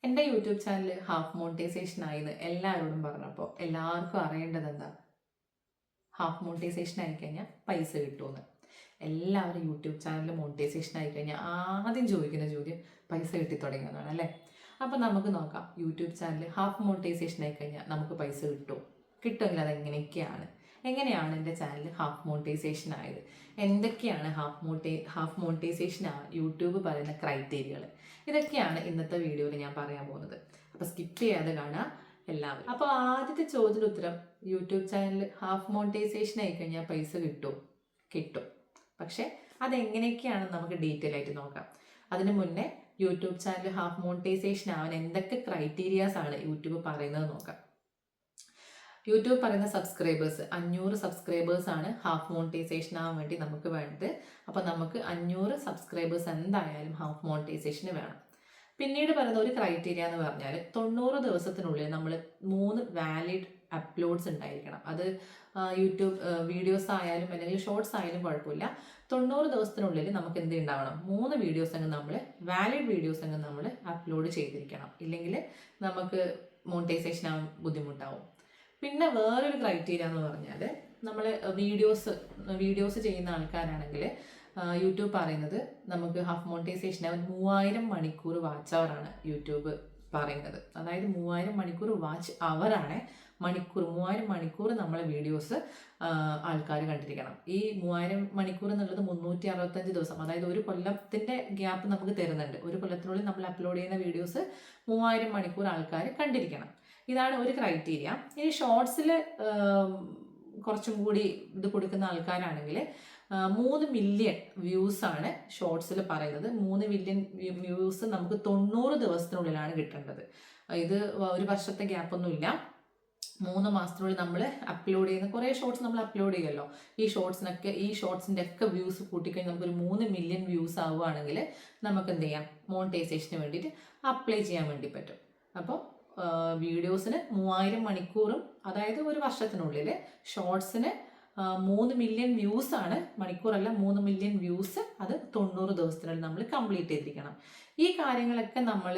എൻ്റെ YouTube channel half monetisation ആയിന്ന് എല്ലാവരോടും പറഞ്ഞപ്പോൾ എല്ലാവർക്കും അറിയേണ്ടത് എന്താ? ഹാഫ് മോണിറ്റൈസേഷൻ ആയിക്കഴിഞ്ഞാൽ പൈസ കിട്ടുമെന്ന്. എല്ലാവരും യൂട്യൂബ് ചാനൽ മോണിറ്റൈസേഷൻ ആയിക്കഴിഞ്ഞാൽ ആദ്യം ചോദിക്കുന്ന ചോദ്യം പൈസ കിട്ടി തുടങ്ങിയതാണ് അല്ലേ? അപ്പം നമുക്ക് നോക്കാം, യൂട്യൂബ് ചാനൽ ഹാഫ് മോണിറ്റൈസേഷൻ ആയിക്കഴിഞ്ഞാൽ നമുക്ക് പൈസ കിട്ടുമോ? കിട്ടുമെങ്കിൽ എങ്ങനെയാണ് എൻ്റെ ചാനൽ ഹാഫ് മോണിറ്റൈസേഷൻ ആയത്? എന്തൊക്കെയാണ് ഹാഫ് മോണിറ്റൈസേഷൻ യൂട്യൂബ് പറയുന്ന ക്രൈറ്റീരിയകൾ? ഇതൊക്കെയാണ് ഇന്നത്തെ വീഡിയോയിൽ ഞാൻ പറയാൻ പോകുന്നത്. അപ്പോൾ സ്കിപ്പ് ചെയ്യാതെ കാണുക എല്ലാവരും. അപ്പോൾ ആദ്യത്തെ ചോദ്യത്തിന് ഉത്തരം, യൂട്യൂബ് ചാനൽ ഹാഫ് മോണിറ്റൈസേഷൻ ആയിക്കഴിഞ്ഞാൽ പൈസ കിട്ടും. പക്ഷെ അതെങ്ങനെയൊക്കെയാണെന്ന് നമുക്ക് ഡീറ്റെയിൽ ആയിട്ട് നോക്കാം. അതിനു മുന്നേ യൂട്യൂബ് ചാനൽ ഹാഫ് മോണിറ്റൈസേഷൻ ആവാൻ എന്തൊക്കെ ക്രൈറ്റീരിയാസ് ആണ് യൂട്യൂബ് പറയുന്നത് നോക്കാം. യൂട്യൂബ് പറയുന്ന സബ്സ്ക്രൈബേഴ്സ് 500 സബ്സ്ക്രൈബേഴ്സ് ആണ് ഹാഫ് മോണിറ്റൈസേഷൻ ആവാൻ വേണ്ടി നമുക്ക് വേണ്ടത്. അപ്പോൾ നമുക്ക് 500 സബ്സ്ക്രൈബേഴ്സ് എന്തായാലും ഹാഫ് മോണിറ്റൈസേഷന് വേണം. പിന്നീട് പറയുന്ന ഒരു ക്രൈറ്റീരിയ എന്ന് പറഞ്ഞാൽ 90 ദിവസത്തിനുള്ളിൽ നമ്മൾ 3 വാലിഡ് അപ്ലോഡ്സ് ഉണ്ടായിരിക്കണം. അത് യൂട്യൂബ് വീഡിയോസ് ആയാലും അല്ലെങ്കിൽ ഷോർട്സ് ആയാലും കുഴപ്പമില്ല. 90 ദിവസത്തിനുള്ളിൽ നമുക്ക് എന്ത് ഉണ്ടാവണം? 3 വീഡിയോസ് അങ്ങ് നമ്മൾ വാലിഡ് വീഡിയോസ് അങ്ങ് നമ്മൾ അപ്ലോഡ് ചെയ്തിരിക്കണം. ഇല്ലെങ്കിൽ നമുക്ക് മോണിറ്റൈസേഷൻ ആവാൻ ബുദ്ധിമുട്ടാവും. പിന്നെ വേറൊരു ക്രൈറ്റീരിയ എന്ന് പറഞ്ഞാൽ നമ്മൾ വീഡിയോസ് ചെയ്യുന്ന ആൾക്കാരാണെങ്കിൽ യൂട്യൂബ് പറയുന്നത് നമുക്ക് ഹാഫ് മോണിറ്റൈസേഷൻ 3000 മണിക്കൂർ വാച്ച് അവറാണ് യൂട്യൂബ് പറയുന്നത്. അതായത് 3000 മണിക്കൂർ വാച്ച് അവറാണ്. 3000 മണിക്കൂർ നമ്മളെ വീഡിയോസ് ആൾക്കാർ കണ്ടിരിക്കണം. ഈ 3000 മണിക്കൂർ എന്നുള്ളത് 365 ദിവസം, അതായത് ഒരു കൊല്ലത്തിൻ്റെ ഗ്യാപ്പ് നമുക്ക് തരുന്നുണ്ട്. ഒരു കൊല്ലത്തിനുള്ളിൽ നമ്മൾ അപ്ലോഡ് ചെയ്യുന്ന വീഡിയോസ് 3000 മണിക്കൂർ ആൾക്കാർ കണ്ടിരിക്കണം. ഇതാണ് ഒരു ക്രൈറ്റീരിയ. ഇനി ഷോർട്സിൽ കുറച്ചും കൂടി ഇത് കൊടുക്കുന്ന ആൾക്കാരാണെങ്കിൽ 3 മില്യൺ വ്യൂസ് ആണ് ഷോർട്സിൽ പറയുന്നത്. 3 മില്യൺ വ്യൂസ് നമുക്ക് 90 ദിവസത്തിനുള്ളിലാണ് കിട്ടേണ്ടത്. ഇത് ഒരു വർഷത്തെ ഗ്യാപ്പൊന്നുമില്ല. 3 മാസത്തിനുള്ളിൽ നമ്മൾ അപ്ലോഡ് ചെയ്യുന്ന കുറേ ഷോർട്സ് നമ്മൾ അപ്ലോഡ് ചെയ്യുമല്ലോ. ഈ ഷോർട്സിൻ്റെ ഒക്കെ വ്യൂസ് കൂട്ടിക്കഴിഞ്ഞാൽ നമുക്കൊരു 3 മില്യൺ വ്യൂസ് ആവുകയാണെങ്കിൽ നമുക്ക് എന്ത് ചെയ്യാം? മോണിറ്റൈസേഷന് വേണ്ടിയിട്ട് അപ്ലൈ ചെയ്യാൻ വേണ്ടി പറ്റും. അപ്പോൾ വീഡിയോസിന് 3000 മണിക്കൂറും, അതായത് ഒരു വർഷത്തിനുള്ളിൽ ഷോർട്സിന് 3 മില്യൺ വ്യൂസ് ആണ്, മണിക്കൂറല്ല 3 മില്യൺ വ്യൂസ്, അത് 90 ദിവസത്തിനുള്ളിൽ നമ്മൾ കംപ്ലീറ്റ് ചെയ്തിരിക്കണം. ഈ കാര്യങ്ങളൊക്കെ നമ്മൾ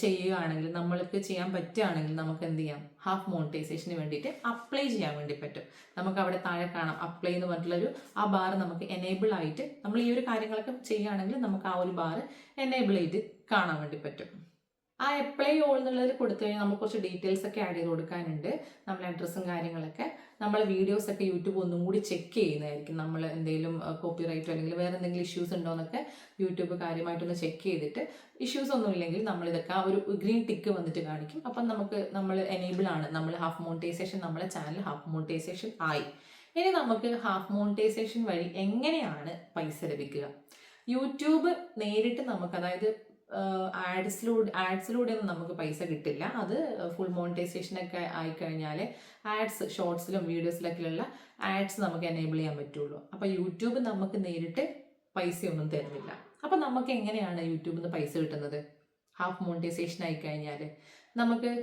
ചെയ്യുകയാണെങ്കിൽ, നമ്മൾക്ക് ചെയ്യാൻ പറ്റുകയാണെങ്കിൽ നമുക്ക് എന്ത് ചെയ്യാം? ഹാഫ് മോണിറ്റൈസേഷന് വേണ്ടിയിട്ട് അപ്ലൈ ചെയ്യാൻ വേണ്ടി പറ്റും. നമുക്ക് അവിടെ താഴെ കാണാം അപ്ലൈ എന്ന് പറഞ്ഞിട്ടുള്ളൊരു ആ ബാർ നമുക്ക് എനേബിൾ ആയിട്ട്, നമ്മൾ ഈ ഒരു കാര്യങ്ങളൊക്കെ ചെയ്യുകയാണെങ്കിൽ നമുക്ക് ആ ഒരു ബാർ എനേബിൾ ചെയ്ത് കാണാൻ വേണ്ടി പറ്റും. ആ അപ്ലൈ ഓൾ എന്നുള്ളതിൽ കൊടുത്തു കഴിഞ്ഞാൽ നമുക്ക് കുറച്ച് ഡീറ്റെയിൽസ് ഒക്കെ ആഡ് ചെയ്ത് കൊടുക്കാനുണ്ട്. നമ്മൾ അഡ്രസ്സും കാര്യങ്ങളൊക്കെ, നമ്മൾ വീഡിയോസൊക്കെ യൂട്യൂബ് ഒന്നും കൂടി ചെക്ക് ചെയ്യുന്നതായിരിക്കും. നമ്മൾ എന്തെങ്കിലും കോപ്പിറൈറ്റോ അല്ലെങ്കിൽ വേറെ എന്തെങ്കിലും ഇഷ്യൂസ് ഉണ്ടോ എന്നൊക്കെ യൂട്യൂബ് കാര്യമായിട്ടൊന്ന് ചെക്ക് ചെയ്തിട്ട് ഇഷ്യൂസ് ഒന്നും ഇല്ലെങ്കിൽ നമ്മളിതൊക്കെ ആ ഒരു ഗ്രീൻ ടിക്ക് വന്നിട്ട് കാണിക്കും. അപ്പം നമ്മൾ എനേബിൾ ആണ്, നമ്മൾ ഹാഫ് മോണിറ്റൈസേഷൻ, നമ്മളെ ചാനൽ ഹാഫ് മോണിറ്റൈസേഷൻ ആയി. ഇനി നമുക്ക് ഹാഫ് മോണിറ്റൈസേഷൻ വഴി എങ്ങനെയാണ് പൈസ ലഭിക്കുക? യൂട്യൂബ് നേരിട്ട് നമുക്ക്, അതായത് ആഡ്സിലൂടെ ഒന്നും നമുക്ക് പൈസ കിട്ടില്ല. അത് ഫുൾ മോണിറ്റൈസേഷനൊക്കെ ആയിക്കഴിഞ്ഞാൽ ഷോർട്സിലും വീഡിയോസിലൊക്കെയുള്ള ആഡ്സ് നമുക്ക് എനേബിൾ ചെയ്യാൻ പറ്റുള്ളൂ. അപ്പോൾ യൂട്യൂബ് നമുക്ക് നേരിട്ട് പൈസയൊന്നും തരുന്നില്ല. അപ്പം നമുക്ക് എങ്ങനെയാണ് യൂട്യൂബിൽ നിന്ന് പൈസ കിട്ടുന്നത്? ഹാഫ് മോണിറ്റൈസേഷൻ ആയിക്കഴിഞ്ഞാൽ നമുക്ക്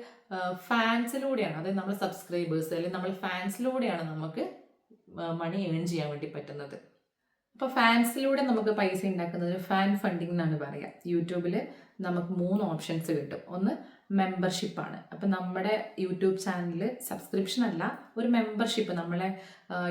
ഫാൻസിലൂടെയാണ്, അതായത് നമ്മുടെ സബ്സ്ക്രൈബേഴ്സ് അല്ലെങ്കിൽ നമ്മൾ ഫാൻസിലൂടെയാണ് നമുക്ക് മണി ഏൺ ചെയ്യാൻ വേണ്ടി പറ്റുന്നത്. അപ്പോൾ ഫാൻസിലൂടെ നമുക്ക് പൈസ ഉണ്ടാക്കുന്നത് ഫാൻ ഫണ്ടിങ് എന്നാണ് പറയുക. യൂട്യൂബിൽ നമുക്ക് 3 ഓപ്ഷൻസ് കിട്ടും. ഒന്ന് മെമ്പർഷിപ്പാണ്. അപ്പം നമ്മുടെ യൂട്യൂബ് ചാനൽ സബ്സ്ക്രിപ്ഷൻ അല്ല, ഒരു മെമ്പർഷിപ്പ്, നമ്മളെ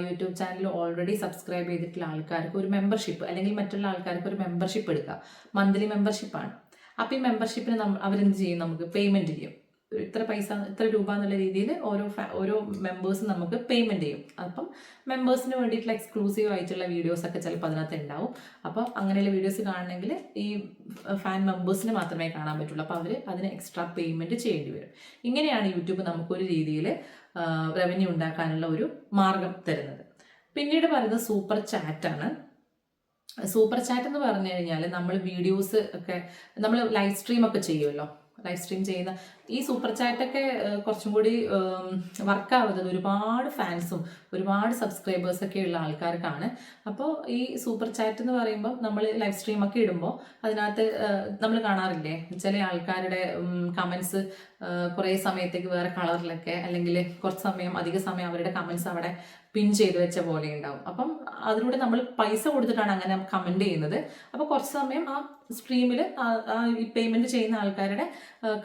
യൂട്യൂബ് ചാനൽ ഓൾറെഡി സബ്സ്ക്രൈബ് ചെയ്തിട്ടുള്ള ആൾക്കാർക്ക് ഒരു മെമ്പർഷിപ്പ്, അല്ലെങ്കിൽ മറ്റുള്ള ആൾക്കാർക്ക് ഒരു മെമ്പർഷിപ്പ് എടുക്കുക. മന്ത്ലി മെമ്പർഷിപ്പാണ്. അപ്പോൾ ഈ മെമ്പർഷിപ്പിന് അവരെന്ത് ചെയ്യും? നമുക്ക് പേയ്മെൻറ്റ് ചെയ്യും. ഇത്ര രൂപ എന്നുള്ള രീതിയിൽ ഓരോ മെമ്പേഴ്സും നമുക്ക് പേയ്മെൻറ്റ് ചെയ്യും. അപ്പം മെമ്പേഴ്സിന് വേണ്ടിയിട്ടുള്ള എക്സ്ക്ലൂസീവ് ആയിട്ടുള്ള വീഡിയോസൊക്കെ ചിലപ്പോൾ അതിനകത്ത് ഉണ്ടാവും. അപ്പോൾ അങ്ങനെയുള്ള വീഡിയോസ് കാണണമെങ്കിൽ ഈ ഫാൻ മെമ്പേഴ്സിന് മാത്രമേ കാണാൻ പറ്റുള്ളൂ. അപ്പോൾ അവർ അതിന് എക്സ്ട്രാ പേയ്മെൻറ്റ് ചെയ്യേണ്ടി വരും. ഇങ്ങനെയാണ് യൂട്യൂബ് നമുക്കൊരു രീതിയിൽ റവന്യൂ ഉണ്ടാക്കാനുള്ള ഒരു മാർഗം തരുന്നത്. പിന്നീട് പറയുന്നത് സൂപ്പർ ചാറ്റാണ്. സൂപ്പർ ചാറ്റ് എന്ന് പറഞ്ഞു കഴിഞ്ഞാൽ നമ്മൾ വീഡിയോസ് ഒക്കെ, നമ്മൾ ലൈവ് സ്ട്രീം ഒക്കെ ചെയ്യുമല്ലോ. ലൈവ് സ്ട്രീം ചെയ്യുന്ന ഈ സൂപ്പർ ചാറ്റൊക്കെ കുറച്ചും കൂടി വർക്കാവുന്നത് ഒരുപാട് ഫാൻസും ഒരുപാട് സബ്സ്ക്രൈബേഴ്സൊക്കെ ഉള്ള ആൾക്കാർക്കാണ്. അപ്പോൾ ഈ സൂപ്പർ ചാറ്റ് എന്ന് പറയുമ്പോൾ നമ്മൾ ലൈവ് സ്ട്രീമൊക്കെ ഇടുമ്പോൾ അതിനകത്ത് നമ്മൾ കാണാറില്ലേ, ചില ആൾക്കാരുടെ കമൻസ് കുറേ സമയത്തേക്ക് വേറെ കളറിലൊക്കെ, അല്ലെങ്കിൽ കുറച്ച് സമയം അധിക സമയം അവരുടെ കമൻസ് അവിടെ പിൻ ചെയ്ത് വെച്ച പോലെ ഉണ്ടാവും. അപ്പം അതിലൂടെ നമ്മൾ പൈസ കൊടുത്തിട്ടാണ് അങ്ങനെ കമൻറ്റ് ചെയ്യുന്നത്. അപ്പോൾ കുറച്ച് സമയം ആ സ്ട്രീമിൽ ഈ പേയ്മെൻറ്റ് ചെയ്യുന്ന ആൾക്കാരുടെ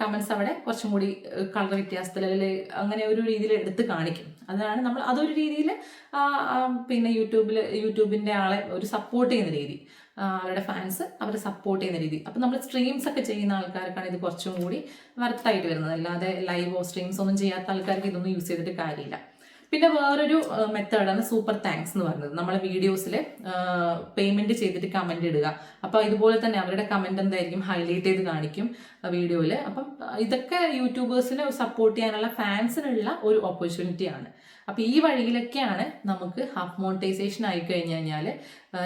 കമൻസ് അവിടെ കുറച്ചും കൂടി കളർ വ്യത്യാസത്തിൽ അല്ലെങ്കിൽ അങ്ങനെ ഒരു രീതിയിൽ എടുത്ത് കാണിക്കും. അതാണ് നമ്മൾ അതൊരു രീതിയിൽ പിന്നെ യൂട്യൂബിൻ്റെ ആളെ ഒരു സപ്പോർട്ട് ചെയ്യുന്ന രീതി, അവരുടെ ഫാൻസ് അവരെ സപ്പോർട്ട് ചെയ്യുന്ന രീതി. അപ്പം നമ്മൾ സ്ട്രീംസ് ഒക്കെ ചെയ്യുന്ന ആൾക്കാർക്കാണ് ഇത് കുറച്ചും കൂടി വർത്തായിട്ട് വരുന്നത്. അല്ലാതെ ലൈവോ സ്ട്രീംസ് ഒന്നും ചെയ്യാത്ത ആൾക്കാർക്ക് ഇതൊന്നും യൂസ് ചെയ്തിട്ട് കാര്യമില്ല. പിന്നെ വേറൊരു മെത്തേഡാണ് സൂപ്പർ താങ്ക്സ് എന്ന് പറയുന്നത്. നമ്മളെ വീഡിയോസിൽ പേയ്മെൻറ്റ് ചെയ്തിട്ട് കമൻറ്റ് ഇടുക. അപ്പോൾ ഇതുപോലെ തന്നെ അവരുടെ കമൻറ്റ് എന്തായിരിക്കും ഹൈലൈറ്റ് ചെയ്ത് കാണിക്കും വീഡിയോയിൽ. അപ്പം ഇതൊക്കെ യൂട്യൂബേഴ്സിനെ സപ്പോർട്ട് ചെയ്യാനുള്ള ഫാൻസിനുള്ള ഒരു ഓപ്പർച്യൂണിറ്റിയാണ്. അപ്പോൾ ഈ വഴിയിലൊക്കെയാണ് നമുക്ക് ഹാഫ് മോണിറ്റൈസേഷൻ ആയി കഴിഞ്ഞ് കഴിഞ്ഞാൽ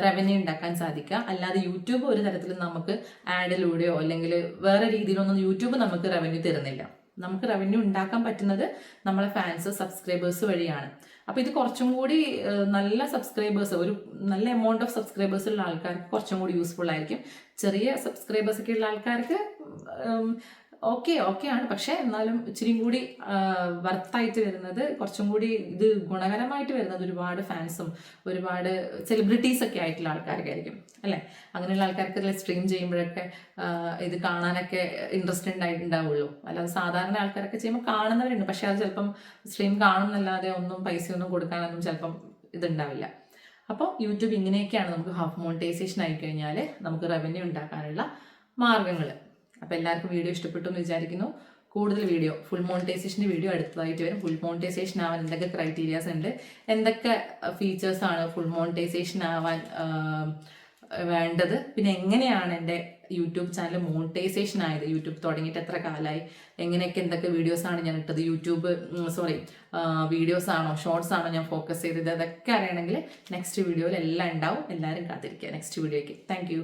റവന്യൂ ഉണ്ടാക്കാൻ സാധിക്കുക. അല്ലാതെ യൂട്യൂബ് ഒരു തരത്തിലും നമുക്ക് ആഡിലൂടെയോ അല്ലെങ്കിൽ വേറെ രീതിയിലൊന്നും യൂട്യൂബ് നമുക്ക് റവന്യൂ തരുന്നില്ല. നമുക്ക് റവന്യൂ ഉണ്ടാക്കാൻ പറ്റുന്നത് നമ്മളെ ഫാൻസ് സബ്സ്ക്രൈബേഴ്സ് വഴിയാണ്. അപ്പോൾ ഇത് കുറച്ചും കൂടി നല്ല സബ്സ്ക്രൈബേഴ്സ്, ഒരു നല്ല എമൗണ്ട് ഓഫ് സബ്സ്ക്രൈബേഴ്സ് ഉള്ള ആൾക്കാർക്ക് കുറച്ചും കൂടി യൂസ്ഫുൾ ആയിരിക്കും. ചെറിയ സബ്സ്ക്രൈബേഴ്സ് ഒക്കെ ഉള്ള ആൾക്കാർക്ക് ഓക്കെയാണ്, പക്ഷേ എന്നാലും ഇച്ചിരി കൂടി വർത്തായിട്ട് വരുന്നത്, കുറച്ചും കൂടി ഇത് ഗുണകരമായിട്ട് വരുന്നത് ഒരുപാട് ഫാൻസും ഒരുപാട് സെലിബ്രിറ്റീസ് ഒക്കെ ആയിട്ടുള്ള ആൾക്കാർക്കായിരിക്കും അല്ലേ. അങ്ങനെയുള്ള ആൾക്കാർക്ക് സ്ട്രീം ചെയ്യുമ്പോഴൊക്കെ ഇത് കാണാനൊക്കെ ഇൻട്രസ്റ്റ് ഉണ്ടാവുള്ളൂ. അല്ലാതെ സാധാരണ ആൾക്കാരൊക്കെ ചെയ്യുമ്പോൾ കാണുന്നവരുണ്ട്, പക്ഷെ അത് ചിലപ്പം സ്ട്രീം കാണുന്നല്ലാതെ ഒന്നും പൈസയൊന്നും കൊടുക്കാനൊന്നും ചിലപ്പം ഇതുണ്ടാവില്ല. അപ്പോൾ യൂട്യൂബ് ഇങ്ങനെയൊക്കെയാണ് നമുക്ക് ഹാഫ് മോണിറ്റൈസേഷൻ ആയി കഴിഞ്ഞാൽ നമുക്ക് റവന്യൂ ഉണ്ടാക്കാനുള്ള മാർഗങ്ങൾ. അപ്പോൾ എല്ലാവർക്കും വീഡിയോ ഇഷ്ടപ്പെട്ടു എന്ന് വിചാരിക്കുന്നു. കൂടുതൽ വീഡിയോ ഫുൾ മോണിറ്റൈസേഷൻ്റെ വീഡിയോ അടുത്തതായിട്ട് വരും. ഫുൾ മോണിറ്റൈസേഷൻ ആവാൻ എന്തൊക്കെ ക്രൈറ്റീരിയാസ് ഉണ്ട്, എന്തൊക്കെ ഫീച്ചേഴ്സാണ് ഫുൾ മോണിറ്റൈസേഷൻ ആവാൻ വേണ്ടത്, പിന്നെ എങ്ങനെയാണ് എൻ്റെ യൂട്യൂബ് ചാനൽ മോണിറ്റൈസേഷൻ ആയത്, യൂട്യൂബ് തുടങ്ങിയിട്ട് എത്ര കാലമായി, എങ്ങനെയൊക്കെ എന്തൊക്കെ വീഡിയോസാണ് ഞാൻ ഇട്ടത്, വീഡിയോസ് ആണോ ഷോർട്സ് ആണോ ഞാൻ ഫോക്കസ് ചെയ്തത്, അതൊക്കെ അറിയണമെങ്കിൽ നെക്സ്റ്റ് വീഡിയോയിൽ എല്ലാം ഉണ്ടാവും. എല്ലാവരും കാത്തിരിക്കുക നെക്സ്റ്റ് വീഡിയോയ്ക്ക്. താങ്ക്